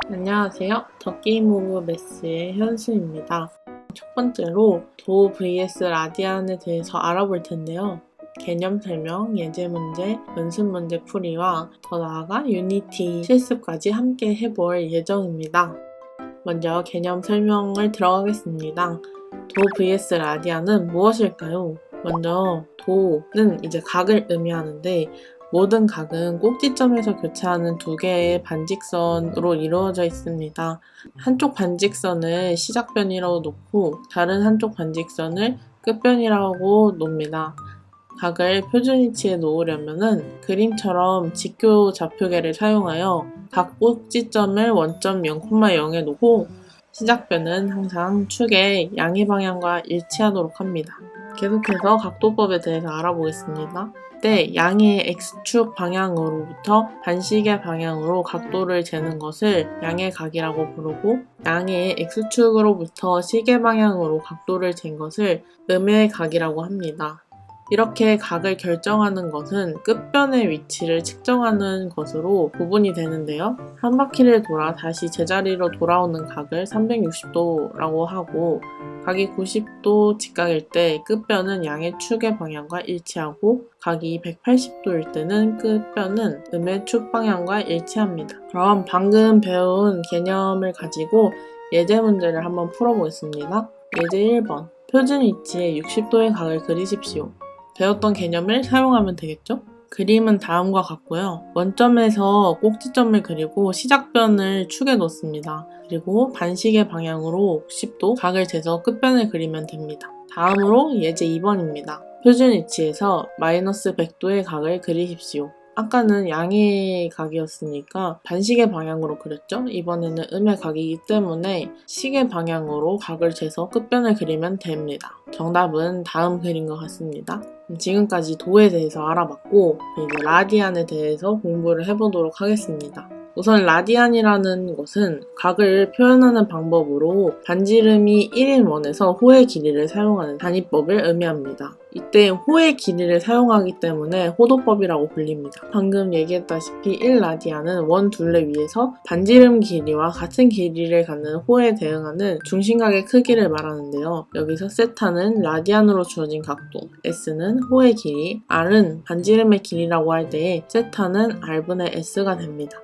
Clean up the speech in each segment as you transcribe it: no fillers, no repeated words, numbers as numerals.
안녕하세요. 더 게임 오브 매스의 현수입니다. 첫 번째로 도 vs 라디안에 대해서 알아볼 텐데요. 개념 설명, 예제 문제, 연습 문제 풀이와 더 나아가 유니티 실습까지 함께 해볼 예정입니다. 먼저 개념 설명을 들어가겠습니다. 도 vs 라디안은 무엇일까요? 먼저 도는 이제 각을 의미하는데 모든 각은 꼭지점에서 교차하는 두 개의 반직선으로 이루어져 있습니다. 한쪽 반직선을 시작변이라고 놓고 다른 한쪽 반직선을 끝변이라고 놉니다. 각을 표준 위치에 놓으려면 그림처럼 직교 좌표계를 사용하여 각 꼭지점을 원점 0,0에 놓고 시작변은 항상 축의 양의 방향과 일치하도록 합니다. 계속해서 각도법에 대해서 알아보겠습니다. 때 양의 x축 방향으로부터 반시계 방향으로 각도를 재는 것을 양의 각이라고 부르고 양의 x축으로부터 시계 방향으로 각도를 잰 것을 음의 각이라고 합니다. 이렇게 각을 결정하는 것은 끝변의 위치를 측정하는 것으로 구분이 되는데요. 한 바퀴를 돌아 다시 제자리로 돌아오는 각을 360도라고 하고 각이 90도 직각일 때 끝변은 양의 축의 방향과 일치하고 각이 180도일 때는 끝변은 음의 축 방향과 일치합니다. 그럼 방금 배운 개념을 가지고 예제 문제를 한번 풀어보겠습니다. 예제 1번 표준 위치에 60도의 각을 그리십시오. 배웠던 개념을 사용하면 되겠죠? 그림은 다음과 같고요. 원점에서 꼭지점을 그리고 시작변을 축에 놓습니다. 그리고 반시계 방향으로 60도 각을 재서 끝변을 그리면 됩니다. 다음으로 예제 2번입니다. 표준 위치에서 마이너스 100도의 각을 그리십시오. 아까는 양의 각이었으니까 반시계 방향으로 그렸죠? 이번에는 음의 각이기 때문에 시계 방향으로 각을 재서 끝변을 그리면 됩니다. 정답은 다음 그림과 같습니다. 지금까지 도에 대해서 알아봤고 이제 라디안에 대해서 공부를 해보도록 하겠습니다. 우선 라디안이라는 것은 각을 표현하는 방법으로 반지름이 1인 원에서 호의 길이를 사용하는 단위법을 의미합니다. 이때 호의 길이를 사용하기 때문에 호도법이라고 불립니다. 방금 얘기했다시피 1라디안은 원 둘레 위에서 반지름 길이와 같은 길이를 갖는 호에 대응하는 중심각의 크기를 말하는데요. 여기서 세타는 라디안으로 주어진 각도, S는 호의 길이, R은 반지름의 길이라고 할 때에 세타는 R분의 S가 됩니다.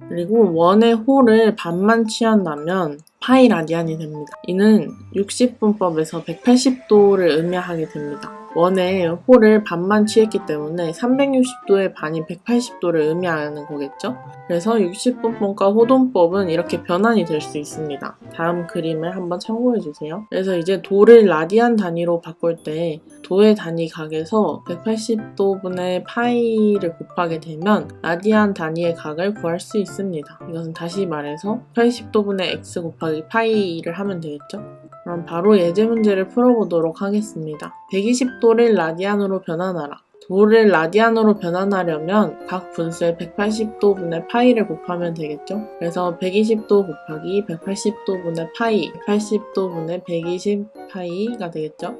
그리고 원의 호를 반만 취한다면 파이 라디안이 됩니다. 이는 60분법에서 180도를 의미하게 됩니다. 원의 호를 반만 취했기 때문에 360도의 반이 180도를 의미하는 거겠죠? 그래서 60분법과 호돈법은 이렇게 변환이 될 수 있습니다. 다음 그림을 한번 참고해주세요. 그래서 이제 도를 라디안 단위로 바꿀 때 도의 단위 각에서 180도분의 파이를 곱하게 되면 라디안 단위의 각을 구할 수 있습니다. 이것은 다시 말해서 80도분의 x 곱하기 파이를 하면 되겠죠? 그럼 바로 예제 문제를 풀어보도록 하겠습니다. 120도를 라디안으로 변환하라. 도를 라디안으로 변환하려면 각 분수에 180도분의 파이를 곱하면 되겠죠? 그래서 120도 곱하기 180도분의 파이, 180도분의 120 파이가 되겠죠?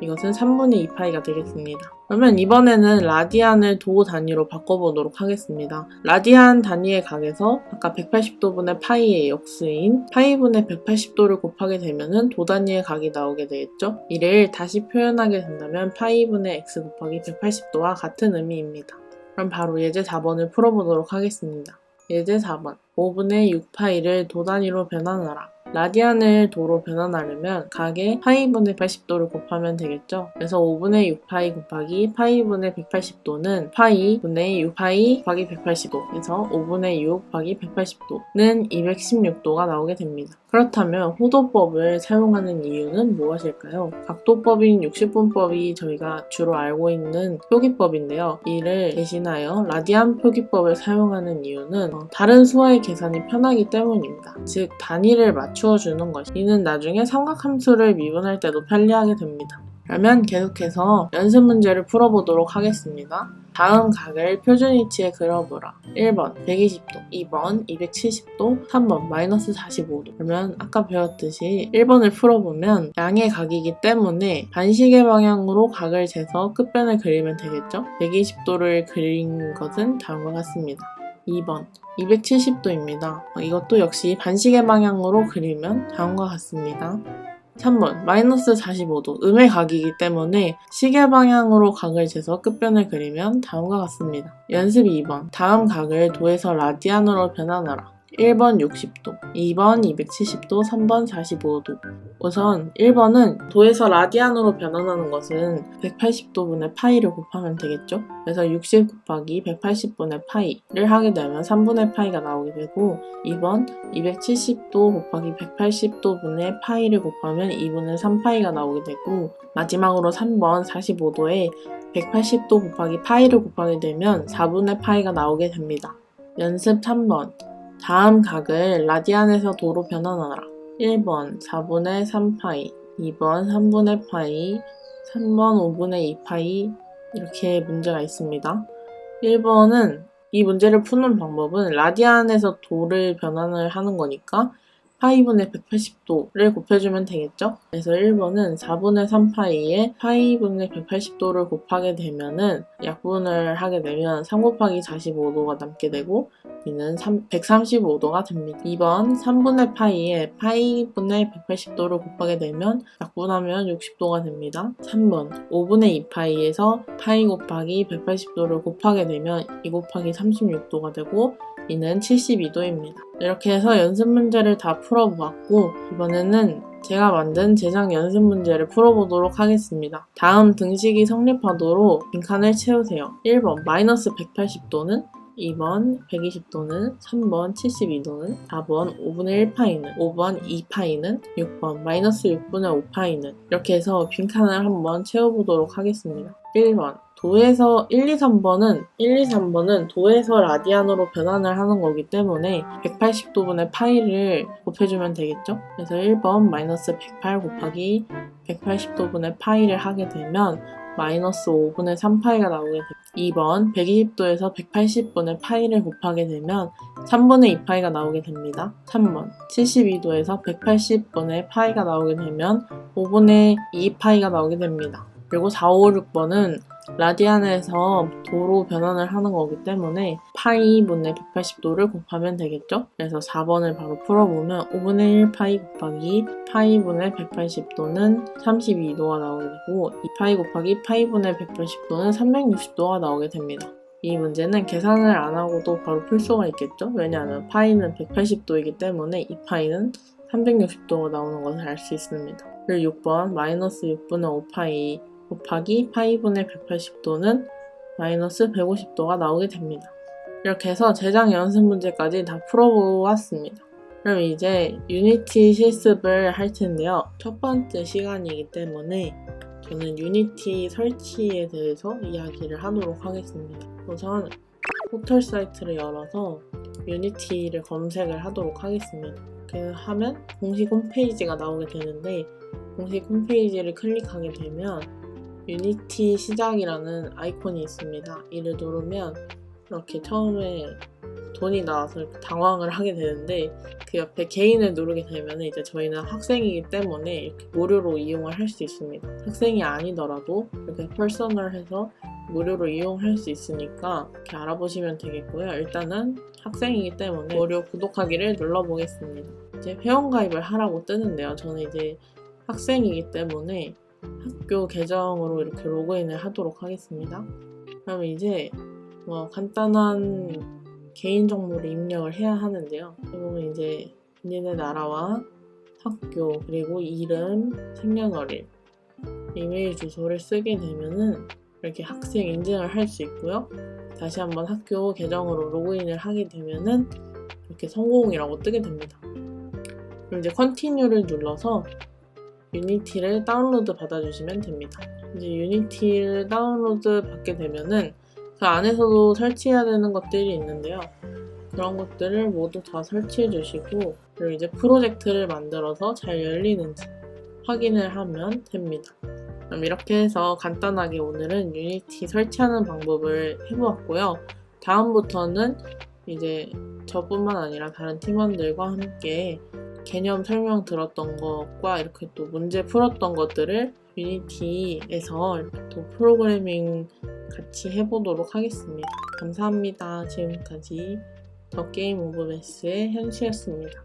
이것은 3분의 2파이가 되겠습니다. 그러면 이번에는 라디안을 도 단위로 바꿔보도록 하겠습니다. 라디안 단위의 각에서 아까 180도분의 파이의 역수인 파이분의 180도를 곱하게 되면 도 단위의 각이 나오게 되겠죠? 이를 다시 표현하게 된다면 파이분의 x 곱하기 180도와 같은 의미입니다. 그럼 바로 예제 4번을 풀어보도록 하겠습니다. 예제 4번 5분의 6파이를 도 단위로 변환하라. 라디안을 도로 변환하려면 각에 파이분의 80도를 곱하면 되겠죠? 그래서 5분의 6파이 곱하기 파이분의 180도는 파이분의 6파이 곱하기 180도 그래서 5분의 6 곱하기 180도는 216도가 나오게 됩니다. 그렇다면 호도법을 사용하는 이유는 무엇일까요? 각도법인 60분법이 저희가 주로 알고 있는 표기법인데요. 이를 대신하여 라디안 표기법을 사용하는 이유는 다른 수와의 계산이 편하기 때문입니다. 즉 단위를 맞추어주는 것. 이는 나중에 삼각함수를 미분할 때도 편리하게 됩니다. 그러면 계속해서 연습 문제를 풀어보도록 하겠습니다. 다음 각을 표준 위치에 그려보라. 1번 120도, 2번 270도, 3번 마이너스 45도. 그러면 아까 배웠듯이 1번을 풀어보면 양의 각이기 때문에 반시계 방향으로 각을 재서 끝변을 그리면 되겠죠? 120도를 그린 것은 다음과 같습니다. 2번 270도입니다. 이것도 역시 반시계 방향으로 그리면 다음과 같습니다. 3번 마이너스 45도 음의 각이기 때문에 시계 방향으로 각을 재서 끝변을 그리면 다음과 같습니다. 연습 2번 다음 각을 도에서 라디안으로 변환하라. 1번 60도, 2번 270도, 3번 45도. 우선 1번은 도에서 라디안으로 변환하는 것은 180도분의 파이를 곱하면 되겠죠? 그래서 60 곱하기 180분의 파이를 하게 되면 3분의 파이가 나오게 되고 2번 270도 곱하기 180도분의 파이를 곱하면 2분의 3파이가 나오게 되고 마지막으로 3번 45도에 180도 곱하기 파이를 곱하게 되면 4분의 파이가 나오게 됩니다. 연습 3번 다음 각을 라디안에서 도로 변환하라. 1번 4분의 3파이, 2번 3분의 파이, 3번 5분의 2파이 이렇게 문제가 있습니다. 1번은 이 문제를 푸는 방법은 라디안에서 도를 변환을 하는 거니까 파이분의 180도를 곱해주면 되겠죠? 그래서 1번은 4분의 3파이에 파이분의 180도를 곱하게 되면은 약분을 하게 되면 3 곱하기 45도가 남게 되고 B는 135도가 됩니다. 2번 3분의 파이에 파이분의 180도를 곱하게 되면 약분하면 60도가 됩니다. 3번 5분의 2파이에서 파이 곱하기 180도를 곱하게 되면 2 곱하기 36도가 되고 B는 72도입니다. 이렇게 해서 연습 문제를 다 풀어보았고 이번에는 제가 만든 제작 연습 문제를 풀어보도록 하겠습니다. 다음 등식이 성립하도록 빈칸을 채우세요. 1번 마이너스 180도는 2번 120도는 3번 72도는 4번 5분의 1파이는 5번 2파이는 6번 마이너스 6분의 5파이는 이렇게 해서 빈칸을 한번 채워보도록 하겠습니다. 1번 도에서 1, 2, 3번은 도에서 라디안으로 변환을 하는 거기 때문에 180도분의 파이를 곱해주면 되겠죠? 그래서 1번 마이너스 108 곱하기 180도분의 파이를 하게 되면 마이너스 5분의 3파이가 나오게 됩니다. 2번 120도에서 180분의 파이를 곱하게 되면 3분의 2파이가 나오게 됩니다. 3번 72도에서 180분의 파이가 나오게 되면 5분의 2파이가 나오게 됩니다. 그리고 4, 5, 6번은 라디안에서 도로 변환을 하는 거기 때문에 파이분의 180도를 곱하면 되겠죠? 그래서 4번을 바로 풀어보면 5분의 1파이 곱하기 파이분의 180도는 32도가 나오게 되고 2파이 곱하기 파이분의 180도는 360도가 나오게 됩니다. 이 문제는 계산을 안 하고도 바로 풀 수가 있겠죠? 왜냐하면 파이는 180도이기 때문에 2파이는 360도가 나오는 것을 알 수 있습니다. 그리고 6번 마이너스 6분의 5파이 곱하기 파이분의 180도는 마이너스 150도가 나오게 됩니다. 이렇게 해서 제작 연습 문제까지 다 풀어보았습니다. 그럼 이제 유니티 실습을 할 텐데요. 첫 번째 시간이기 때문에 저는 유니티 설치에 대해서 이야기를 하도록 하겠습니다. 우선 포털 사이트를 열어서 유니티를 검색을 하도록 하겠습니다. 그렇게 하면 공식 홈페이지가 나오게 되는데 공식 홈페이지를 클릭하게 되면 유니티 시작이라는 아이콘이 있습니다. 이를 누르면 이렇게 처음에 돈이 나와서 이렇게 당황을 하게 되는데 그 옆에 개인을 누르게 되면 이제 저희는 학생이기 때문에 이렇게 무료로 이용을 할 수 있습니다. 학생이 아니더라도 이렇게 퍼서널해서 무료로 이용할 수 있으니까 이렇게 알아보시면 되겠고요. 일단은 학생이기 때문에 무료 구독하기를 눌러보겠습니다. 이제 회원가입을 하라고 뜨는데요. 저는 이제 학생이기 때문에 학교 계정으로 이렇게 로그인을 하도록 하겠습니다. 그럼 이제 간단한 개인정보를 입력을 해야 하는데요. 그러면 이제 본인의 나라와 학교 그리고 이름, 생년월일, 이메일 주소를 쓰게 되면은 이렇게 학생 인증을 할 수 있고요. 다시 한번 학교 계정으로 로그인을 하게 되면은 이렇게 성공이라고 뜨게 됩니다. 그럼 이제 컨티뉴를 눌러서 유니티를 다운로드 받아주시면 됩니다. 이제 유니티를 다운로드 받게 되면은 그 안에서도 설치해야 되는 것들이 있는데요. 그런 것들을 모두 다 설치해 주시고 그리고 이제 프로젝트를 만들어서 잘 열리는지 확인을 하면 됩니다. 그럼 이렇게 해서 간단하게 오늘은 유니티 설치하는 방법을 해보았고요. 다음부터는 이제 저뿐만 아니라 다른 팀원들과 함께 개념 설명 들었던 것과 이렇게 또 문제 풀었던 것들을 유니티에서 이렇게 또 프로그래밍 같이 해보도록 하겠습니다. 감사합니다. 지금까지 더 게임 오브 매스의 현수였습니다.